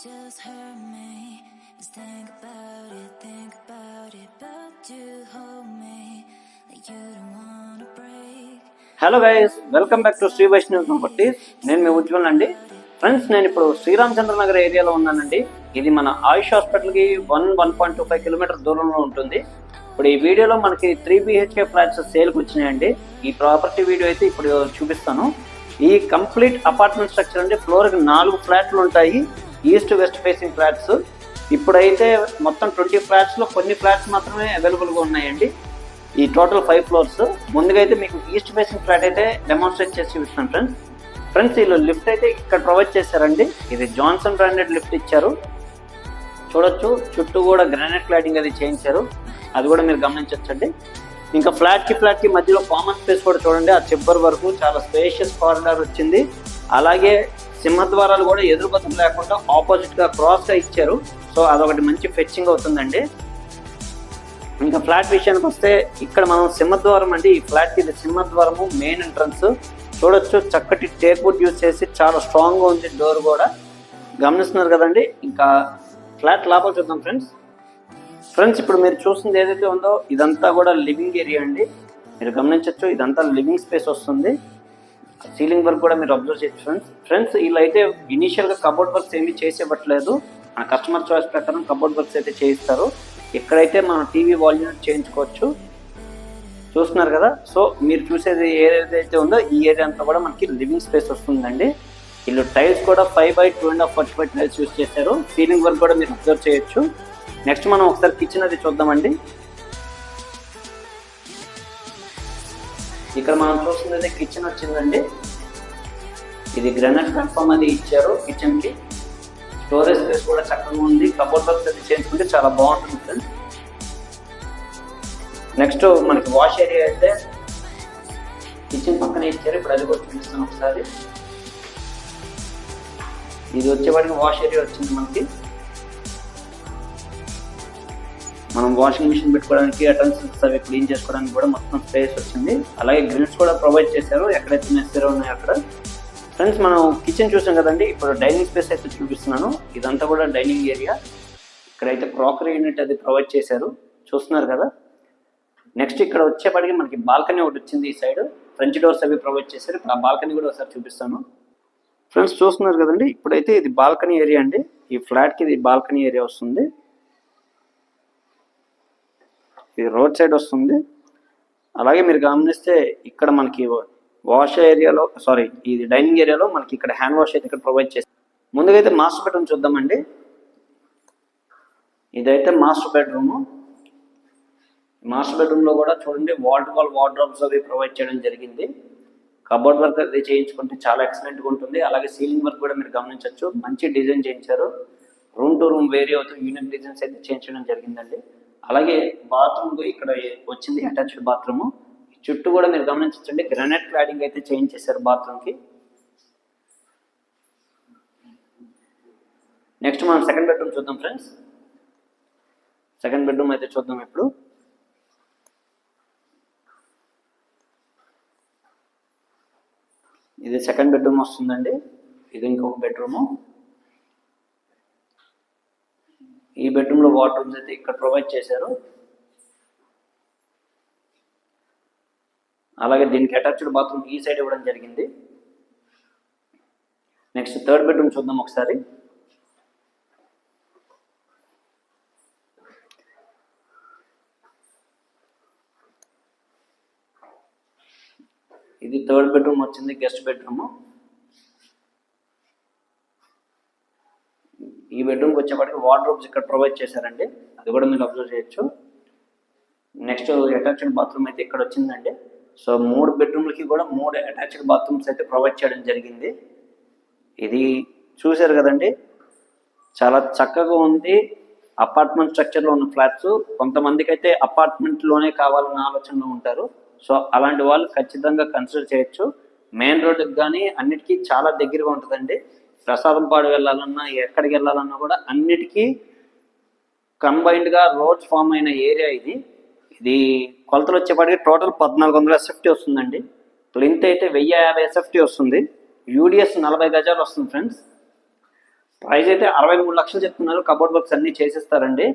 just hurt me. Just think about it, but you hold me like you don't wanna break. Hello guys, welcome back to Shri Vaishnav properties. నేను మీ ఉజ్వల్ అండి. Friends, నేను ఇప్పుడు శ్రీరామచంద్ర నగర్ ఏరియాలో ఉన్నానండి. ఇది మన ఆయుష్ హాస్పిటల్కి 1.25 కిలోమీటర్ దూరంలో ఉంటుంది. ఇప్పుడు ఈ వీడియోలో మనకి 3 BHK ఫ్లాట్స్ సేల్కి వచ్చినాయండి. ఈ ప్రాపర్టీ వీడియో అయితే ఇప్పుడు చూపిస్తాను. ఈ కంప్లీట్ అపార్ట్మెంట్ స్ట్రక్చర్ అండి. ఫ్లోర్కి 4 ఫ్లాట్లు ఉంటాయి, ఈస్ట్ వెస్ట్ ఫేసింగ్ ఫ్లాట్స్. ఇప్పుడైతే మొత్తం 20 ఫ్లాట్స్లో కొన్ని ఫ్లాట్స్ మాత్రమే అవైలబుల్గా ఉన్నాయండి. ఈ టోటల్ 5 ఫ్లోర్స్. ముందుగా అయితే మీకు ఈస్ట్ ఫేసింగ్ ఫ్లాట్ అయితే డెమాన్స్ట్రేట్ చేసి చూపిస్తాను ఫ్రెండ్స్. వీళ్ళు లిఫ్ట్ అయితే ఇక్కడ ప్రొవైడ్ చేశారండి. ఇది జాన్సన్ బ్రాండెడ్ లిఫ్ట్ ఇచ్చారు, చూడొచ్చు. చుట్టూ కూడా గ్రానైట్ క్లాడింగ్ అది చేయించారు, అది కూడా మీరు గమనించవచ్చండి. ఇంకా ఫ్లాట్కి మధ్యలో కామన్ స్పేస్ కూడా చూడండి. ఆ చివరి వరకు చాలా స్పేషియస్ కారిడార్ వచ్చింది. అలాగే సింహద్వారాలు కూడా ఎదురుబతులు లేకుండా ఆపోజిట్గా క్రాస్గా ఇచ్చారు. సో అదొకటి మంచి ఫెచ్చింగ్ అవుతుందండి. ఇంకా ఫ్లాట్ విషయానికి వస్తే ఇక్కడ మనం సింహద్వారం అండి. ఈ ఫ్లాట్కి ఇది సింహద్వారము, మెయిన్ ఎంట్రన్స్ చూడొచ్చు. చక్కటి టేక్ వుడ్ యూజ్ చేసి చాలా స్ట్రాంగ్గా ఉంది. డోర్ కూడా గమనిస్తున్నారు కదండి. ఇంకా ఫ్లాట్ లోపల చూద్దాం ఫ్రెండ్స్. ఇప్పుడు మీరు చూస్తుంది ఏదైతే ఉందో ఇదంతా కూడా లివింగ్ ఏరియా అండి. మీరు గమనించవచ్చు, ఇదంతా లివింగ్ స్పేస్ వస్తుంది. సీలింగ్ వర్క్ కూడా మీరు అబ్జర్వ్ చేయొచ్చు ఫ్రెండ్స్. వీళ్ళు అయితే ఇనీషియల్గా కబోర్డ్ వర్క్స్ ఏమీ చేసేవట్లేదు. మన కస్టమర్ చాయిస్ ప్రకారం కబోర్డ్ వర్క్స్ అయితే చేయిస్తారు. ఇక్కడైతే మనం టీవీ వాల్యూమ్ చేయించుకోవచ్చు, చూస్తున్నారు కదా. సో మీరు చూసేది ఏదైతే ఉందో ఈ ఏరియా అంతా కూడా మనకి లివింగ్ స్పేస్ వస్తుందండి. వీళ్ళు టైల్స్ కూడా 5/2.5 45 టైల్స్ యూజ్ చేశారు. సీలింగ్ వర్క్ కూడా మీరు అబ్జర్వ్ చేయొచ్చు. నెక్స్ట్ మనం ఒకసారి కిచెన్ అది చూద్దామండి. ఇక్కడ మనం చూస్తుంది కిచెన్ వచ్చిందండి. ఇది గ్రానైట్ ప్లాట్ఫామ్ అది ఇచ్చారు కిచెన్కి. స్టోరేజ్ స్పేస్ కూడా చక్కగా ఉంది. కబోర్డ్ వర్క్స్ అది చేసుకుంటే చాలా బాగుంటుంది ఫ్రెండ్స్. నెక్స్ట్ మనకి వాష్ ఏరియా అయితే కిచెన్ పక్కనే ఇచ్చారు. ఇప్పుడు అది కూడా చూపిస్తాను ఒకసారి. ఇది వచ్చేవాడికి వాష్ ఏరియా వచ్చింది మనకి. మనం వాషింగ్ మిషన్ పెట్టుకోవడానికి, అటెన్సిల్స్ అవి క్లీన్ చేసుకోవడానికి కూడా మొత్తం స్పేస్ వచ్చింది. అలాగే గ్రిల్స్ కూడా ప్రొవైడ్ చేశారు ఎక్కడైతే నెసరీ ఉన్నాయో అక్కడ. ఫ్రెండ్స్, మనం కిచెన్ చూసాం కదండి. ఇప్పుడు డైనింగ్ స్పేస్ అయితే చూపిస్తున్నాను. ఇదంతా కూడా డైనింగ్ ఏరియా. ఇక్కడైతే క్రాకరీ యూనిట్ అది ప్రొవైడ్ చేశారు, చూస్తున్నారు కదా. నెక్స్ట్ ఇక్కడ వచ్చేప్పటికి మనకి బాల్కనీ ఒకటి వచ్చింది. ఈ సైడ్ ఫ్రెంచ్ డోర్స్ అవి ప్రొవైడ్ చేశారు. ఇప్పుడు ఆ బాల్కనీ కూడా ఒకసారి చూపిస్తాను ఫ్రెండ్స్. చూస్తున్నారు కదండి. ఇప్పుడైతే ఇది బాల్కనీ ఏరియా అండి. ఈ ఫ్లాట్కి ఇది బాల్కనీ ఏరియా వస్తుంది. ఇది రోడ్ సైడ్ వస్తుంది. అలాగే మీరు గమనిస్తే ఇక్కడ మనకి వాష్ ఏరియాలో, ఇది డైనింగ్ ఏరియాలో మనకి ఇక్కడ హ్యాండ్ వాష్ అయితే ఇక్కడ ప్రొవైడ్ చేస్తారు. ముందుగా అయితే మాస్టర్ బెడ్రూమ్ చూద్దామండి. ఇదైతే మాస్టర్ బెడ్రూమ్. మాస్టర్ బెడ్రూమ్లో కూడా చూడండి వాల్ టు వాల్ వార్డ్రోబ్స్ అవి ప్రొవైడ్ చేయడం జరిగింది. కబోర్డ్ వర్క్ అది చేయించుకుంటే చాలా ఎక్సలెంట్గా ఉంటుంది. అలాగే సీలింగ్ వర్క్ కూడా మీరు గమనించవచ్చు, మంచి డిజైన్ చేయించారు. రూమ్ టు రూమ్ వేరీ అవుతూ యూనిక్ డిజైన్స్ అయితే చేయించడం జరిగిందండి. అలాగే బాత్రూమ్ ఇక్కడ వచ్చింది అటాచ్డ్ బాత్రూమ్. చుట్టూ కూడా మీరు గమనించండి, గ్రానైట్ క్లాడింగ్ అయితే చేయించేశారు బాత్రూమ్కి. నెక్స్ట్ మనం సెకండ్ బెడ్రూమ్ చూద్దాం ఫ్రెండ్స్. సెకండ్ బెడ్రూమ్ అయితే చూద్దాం ఇప్పుడు. ఇది సెకండ్ బెడ్రూమ్ వస్తుందండి. ఇది ఇంకొక బెడ్రూము. ఈ బెడ్రూమ్లో వార్డ్రోబ్స్ అయితే ఇక్కడ ప్రొవైడ్ చేశారు. అలాగే దీనికి అటాచ్డ్ బాత్రూమ్ ఈ సైడ్ ఇవ్వడం జరిగింది. నెక్స్ట్ థర్డ్ బెడ్రూమ్ చూద్దాం ఒకసారి. ఇది థర్డ్ బెడ్రూమ్ వచ్చింది, గెస్ట్ బెడ్రూమ్. ఈ బెడ్రూమ్కి వచ్చేప్పటికి వార్డ్రోబ్స్ ఇక్కడ ప్రొవైడ్ చేశారండి, అది కూడా మీరు అబ్జర్వ్ చేయొచ్చు. నెక్స్ట్ అటాచ్డ్ బాత్రూమ్ అయితే ఇక్కడ వచ్చిందండి. సో 3 బెడ్రూమ్లకి కూడా 3 అటాచ్డ్ బాత్రూమ్స్ అయితే ప్రొవైడ్ చేయడం జరిగింది. ఇది చూశారు కదండి, చాలా చక్కగా ఉంది. అపార్ట్మెంట్ స్ట్రక్చర్లో ఉన్న ఫ్లాట్స్. కొంతమందికి అయితే అపార్ట్మెంట్లోనే కావాలన్న ఆలోచనలో ఉంటారు. సో అలాంటి వాళ్ళు ఖచ్చితంగా కన్సిడర్ చేయొచ్చు. మెయిన్ రోడ్డుకి కానీ అన్నిటికీ చాలా దగ్గరగా ఉంటుందండి. ప్రసాదంపాడు వెళ్ళాలన్నా, ఎక్కడికి వెళ్ళాలన్నా కూడా అన్నిటికీ కంబైన్డ్గా రోడ్స్ ఫామ్ అయిన ఏరియా ఇది. ఇది కొలతలు వచ్చేప్పటికి టోటల్ 1400 SFT వస్తుందండి. ప్లింత్ అయితే 1050 SFT వస్తుంది. యూడిఎస్ 40 గజాలు వస్తుంది ఫ్రెండ్స్. ప్రైస్ అయితే 63 లక్షలు చెప్తున్నారు. కబోర్డ్ వర్క్స్ అన్ని చేసిస్తారండి.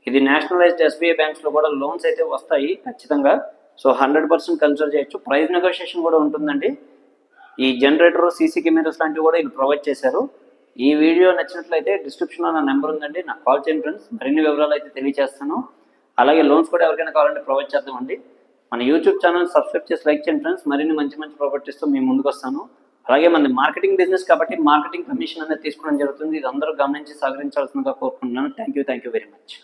ఇది నేషనలైజ్డ్ ఎస్బీఐ బ్యాంక్స్ లో కూడా లోన్స్ అయితే వస్తాయి ఖచ్చితంగా. సో 100% కన్సిడర్ చేయొచ్చు. ప్రైస్ నెగోషియేషన్ కూడా ఉంటుందండి. ఈ జనరేటర్, సీసీ కెమెరాస్ లాంటివి కూడా వీళ్ళు ప్రొవైడ్ చేశారు. ఈ వీడియో నచ్చినట్లయితే డిస్క్రిప్షన్లో నా నెంబర్ ఉందండి, నాకు కాల్ చేయండి ఫ్రెండ్స్. మరిన్ని వివరాలు అయితే తెలియజేస్తాను. అలాగే లోన్స్ కూడా ఎవరికైనా కావాలంటే ప్రొవైడ్ చేద్దామండి. మన యూట్యూబ్ ఛానల్ సబ్స్క్రైబ్ చేసి లైక్ చేయండి ఫ్రెండ్స్. మరిన్ని మంచి మంచి ప్రాపర్టీస్తో మేము ముందుకు వస్తాను. అలాగే మన మార్కెటింగ్ బిజినెస్ కాబట్టి మార్కెటింగ్ కమిషన్ అనేది తీసుకోవడం జరుగుతుంది. ఇది అందరూ గమనించి సహకరించాల్సిందిగా కోరుకుంటున్నాను. Thank you very much.